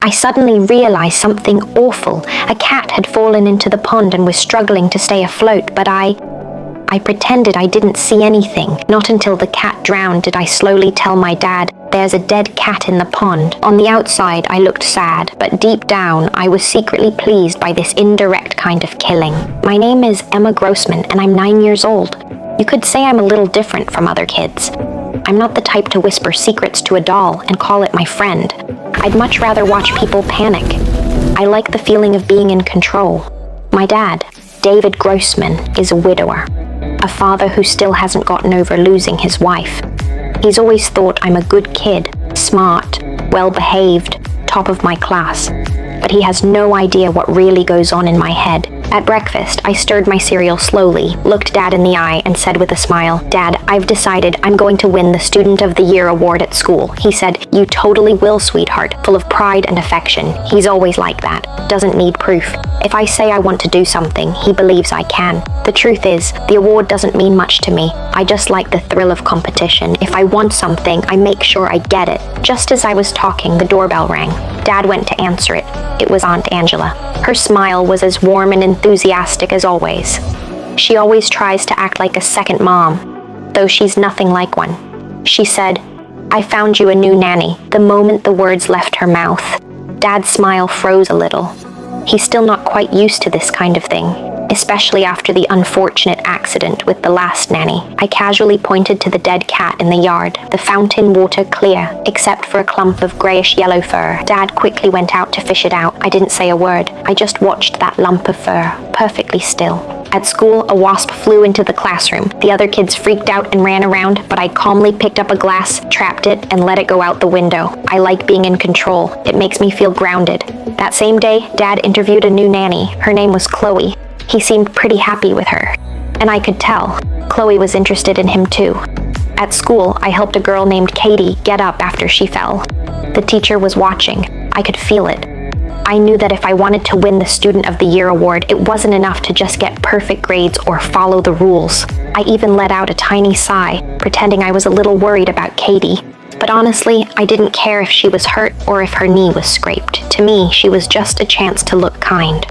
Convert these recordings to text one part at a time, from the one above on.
I suddenly realized something awful. A cat had fallen into the pond and was struggling to stay afloat, but I pretended I didn't see anything. Not until the cat drowned did I slowly tell my dad, "There's a dead cat in the pond." On the outside, I looked sad, but deep down, I was secretly pleased by this indirect kind of killing. My name is Emma Grossman, and I'm 9 years old. You could say I'm a little different from other kids. I'm not the type to whisper secrets to a doll and call it my friend. I'd much rather watch people panic. I like the feeling of being in control. My dad, David Grossman, is a widower. A father who still hasn't gotten over losing his wife. He's always thought I'm a good kid, smart, well-behaved, top of my class. But he has no idea what really goes on in my head. At breakfast, I stirred my cereal slowly, looked Dad in the eye, and said with a smile, "Dad, I've decided I'm going to win the Student of the Year award at school." He said, "You totally will, sweetheart," full of pride and affection. He's always like that, doesn't need proof. If I say I want to do something, he believes I can. The truth is, the award doesn't mean much to me. I just like the thrill of competition. If I want something, I make sure I get it. Just as I was talking, the doorbell rang. Dad went to answer it. It was Aunt Angela. Her smile was as warm and enthusiastic as always. She always tries to act like a second mom, though she's nothing like one. She said, "I found you a new nanny," the moment the words left her mouth. Dad's smile froze a little. He's still not quite used to this kind of thing, especially after the unfortunate accident with the last nanny. I casually pointed to the dead cat in the yard, the fountain water clear, except for a clump of grayish-yellow fur. Dad quickly went out to fish it out. I didn't say a word. I just watched that lump of fur, perfectly still. At school, a wasp flew into the classroom. The other kids freaked out and ran around, but I calmly picked up a glass, trapped it, and let it go out the window. I like being in control. It makes me feel grounded. That same day, Dad interviewed a new nanny. Her name was Chloe. He seemed pretty happy with her, and I could tell. Chloe was interested in him too. At school, I helped a girl named Katie get up after she fell. The teacher was watching. I could feel it. I knew that if I wanted to win the Student of the Year award, it wasn't enough to just get perfect grades or follow the rules. I even let out a tiny sigh, pretending I was a little worried about Katie. But honestly, I didn't care if she was hurt or if her knee was scraped. To me, she was just a chance to look kind.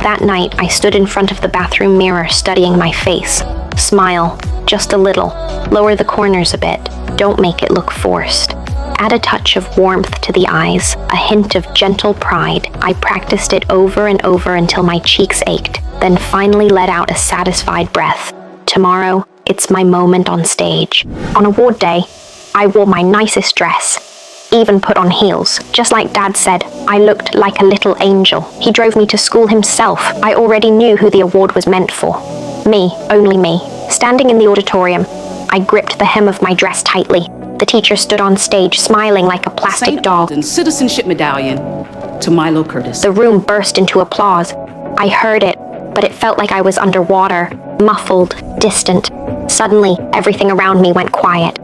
That night, I stood in front of the bathroom mirror studying my face. Smile, just a little. Lower the corners a bit. Don't make it look forced. Add a touch of warmth to the eyes, a hint of gentle pride. I practiced it over and over until my cheeks ached, then finally let out a satisfied breath. Tomorrow, it's my moment on stage. On award day, I wore my nicest dress. Even put on heels. Just like Dad said, I looked like a little angel. He drove me to school himself. I already knew who the award was meant for. Me, only me. Standing in the auditorium, I gripped the hem of my dress tightly. The teacher stood on stage, smiling like a plastic St. doll. Alden's Citizenship Medallion to Milo Curtis. The room burst into applause. I heard it, but it felt like I was underwater, muffled, distant. Suddenly, everything around me went quiet.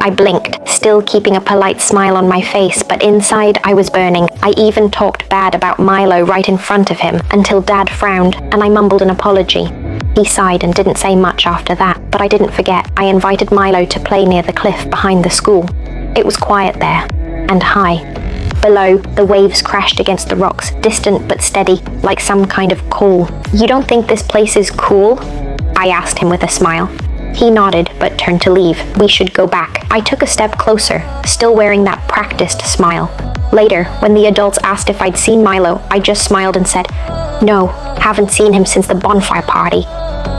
I blinked, still keeping a polite smile on my face, but inside I was burning. I even talked bad about Milo right in front of him, until Dad frowned, and I mumbled an apology. He sighed and didn't say much after that, but I didn't forget. I invited Milo to play near the cliff behind the school. It was quiet there, and high. Below, the waves crashed against the rocks, distant but steady, like some kind of call. "You don't think this place is cool?" I asked him with a smile. He nodded, but turned to leave. We should go back. I took a step closer, still wearing that practiced smile. Later, when the adults asked if I'd seen Milo, I just smiled and said, "No, haven't seen him since the bonfire party."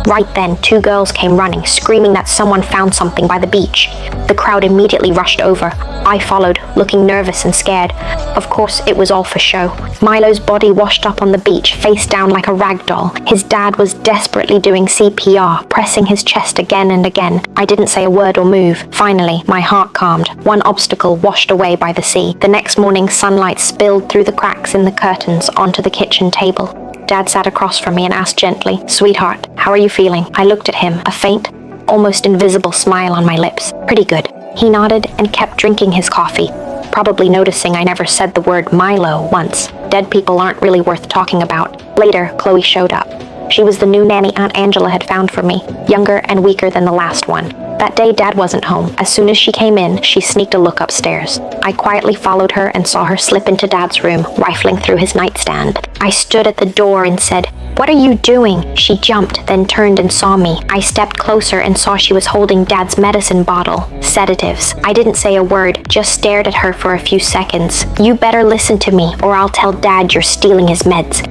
Right then, two girls came running, screaming that someone found something by the beach. The crowd immediately rushed over. I followed, looking nervous and scared. Of course, it was all for show. Milo's body washed up on the beach, face down like a rag doll. His dad was desperately doing CPR, pressing his chest again and again. I didn't say a word or move. Finally, my heart calmed. One obstacle washed away by the sea. The next morning, sunlight spilled through the cracks in the curtains onto the kitchen table. Dad sat across from me and asked gently, "Sweetheart, how are you feeling?" I looked at him, a faint, almost invisible smile on my lips. "Pretty good." He nodded and kept drinking his coffee, probably noticing I never said the word Milo once. Dead people aren't really worth talking about. Later, Chloe showed up. She was the new nanny Aunt Angela had found for me, younger and weaker than the last one. That day, Dad wasn't home. As soon as she came in, she sneaked a look upstairs. I quietly followed her and saw her slip into Dad's room, rifling through his nightstand. I stood at the door and said, "What are you doing?" She jumped, then turned and saw me. I stepped closer and saw she was holding Dad's medicine bottle, sedatives. I didn't say a word, just stared at her for a few seconds. "You better listen to me, or I'll tell Dad you're stealing his meds."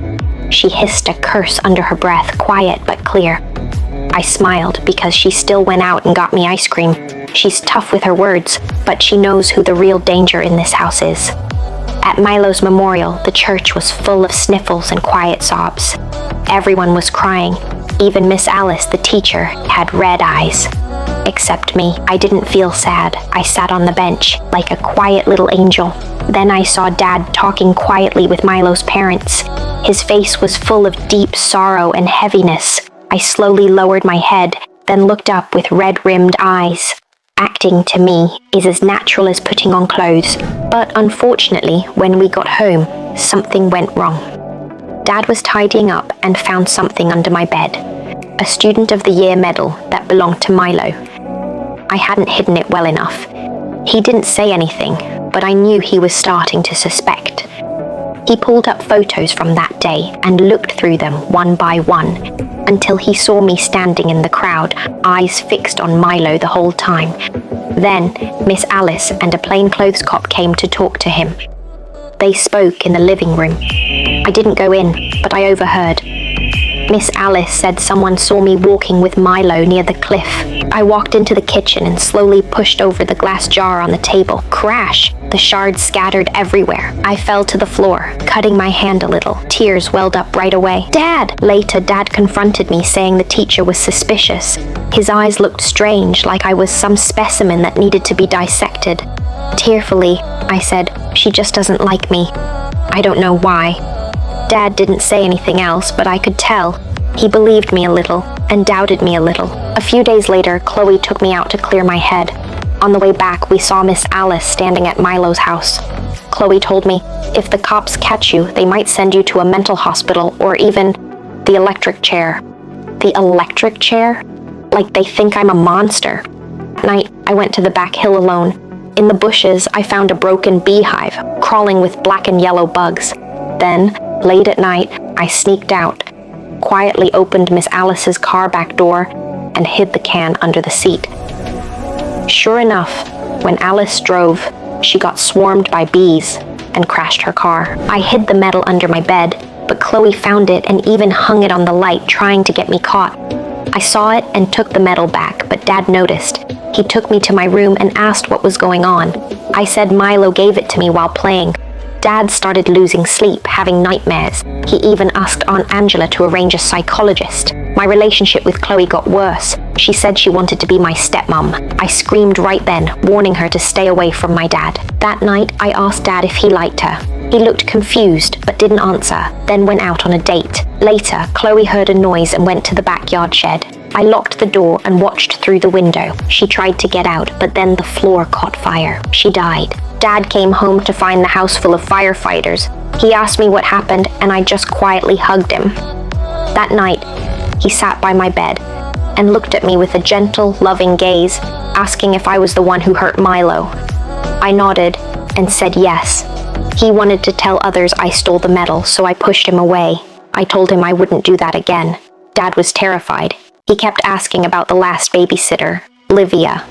She hissed a curse under her breath, quiet but clear. I smiled because she still went out and got me ice cream. She's tough with her words, but she knows who the real danger in this house is. At Milo's memorial, the church was full of sniffles and quiet sobs. Everyone was crying. Even Miss Alice, the teacher, had red eyes. Except me. I didn't feel sad. I sat on the bench, like a quiet little angel. Then I saw Dad talking quietly with Milo's parents. His face was full of deep sorrow and heaviness. I slowly lowered my head, then looked up with red-rimmed eyes. Acting, to me, is as natural as putting on clothes. But unfortunately, when we got home, something went wrong. Dad was tidying up and found something under my bed. A Student of the Year medal that belonged to Milo. I hadn't hidden it well enough. He didn't say anything, but I knew he was starting to suspect. He pulled up photos from that day and looked through them one by one, until he saw me standing in the crowd, eyes fixed on Milo the whole time. Then, Miss Alice and a plainclothes cop came to talk to him. They spoke in the living room. I didn't go in, but I overheard. Miss Alice said someone saw me walking with Milo near the cliff. I walked into the kitchen and slowly pushed over the glass jar on the table. Crash! The shards scattered everywhere. I fell to the floor, cutting my hand a little. Tears welled up right away. "Dad!" Later, Dad confronted me, saying the teacher was suspicious. His eyes looked strange, like I was some specimen that needed to be dissected. Tearfully, I said, "She just doesn't like me. I don't know why." Dad didn't say anything else, but I could tell. He believed me a little, and doubted me a little. A few days later, Chloe took me out to clear my head. On the way back, we saw Miss Alice standing at Milo's house. Chloe told me, "If the cops catch you, they might send you to a mental hospital or even the electric chair." The electric chair? Like they think I'm a monster. At night, I went to the back hill alone. In the bushes, I found a broken beehive, crawling with black and yellow bugs. Then, late at night, I sneaked out, quietly opened Miss Alice's car back door, and hid the can under the seat. Sure enough, when Alice drove, she got swarmed by bees and crashed her car. I hid the medal under my bed, but Chloe found it and even hung it on the light, trying to get me caught. I saw it and took the medal back, but Dad noticed. He took me to my room and asked what was going on. I said Milo gave it to me while playing. Dad started losing sleep, having nightmares. He even asked Aunt Angela to arrange a psychologist. My relationship with Chloe got worse. She said she wanted to be my stepmom. I screamed right then, warning her to stay away from my dad. That night, I asked Dad if he liked her. He looked confused, but didn't answer, then went out on a date. Later, Chloe heard a noise and went to the backyard shed. I locked the door and watched through the window. She tried to get out, but then the floor caught fire. She died. Dad came home to find the house full of firefighters. He asked me what happened, and I just quietly hugged him. That night, he sat by my bed and looked at me with a gentle, loving gaze, asking if I was the one who hurt Milo. I nodded and said yes. He wanted to tell others I stole the medal, so I pushed him away. I told him I wouldn't do that again. Dad was terrified. He kept asking about the last babysitter, Livia.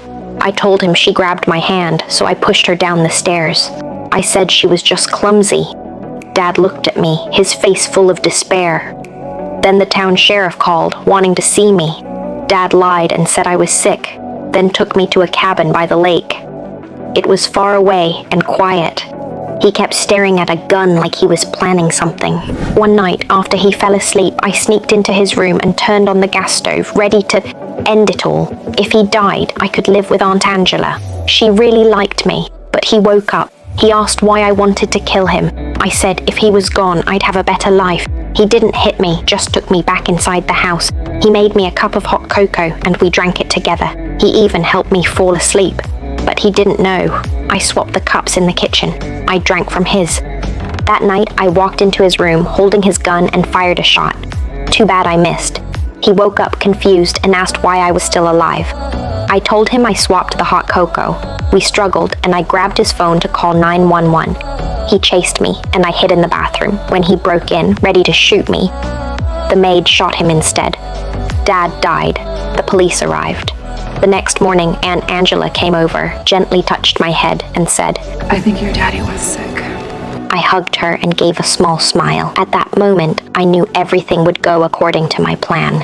I told him she grabbed my hand, so I pushed her down the stairs. I said she was just clumsy. Dad looked at me, his face full of despair. Then the town sheriff called, wanting to see me. Dad lied and said I was sick, then took me to a cabin by the lake. It was far away and quiet. He kept staring at a gun like he was planning something. One night, after he fell asleep, I sneaked into his room and turned on the gas stove, ready to end it all. If he died, I could live with Aunt Angela. She really liked me, but he woke up. He asked why I wanted to kill him. I said if he was gone, I'd have a better life. He didn't hit me, just took me back inside the house. He made me a cup of hot cocoa and we drank it together. He even helped me fall asleep. But he didn't know. I swapped the cups in the kitchen. I drank from his. That night, I walked into his room, holding his gun and fired a shot. Too bad I missed. He woke up confused and asked why I was still alive. I told him I swapped the hot cocoa. We struggled and I grabbed his phone to call 911. He chased me and I hid in the bathroom when he broke in, ready to shoot me. The maid shot him instead. Dad died. The police arrived. The next morning, Aunt Angela came over, gently touched my head and said, "I think your daddy was sick." I hugged her and gave a small smile. At that moment, I knew everything would go according to my plan.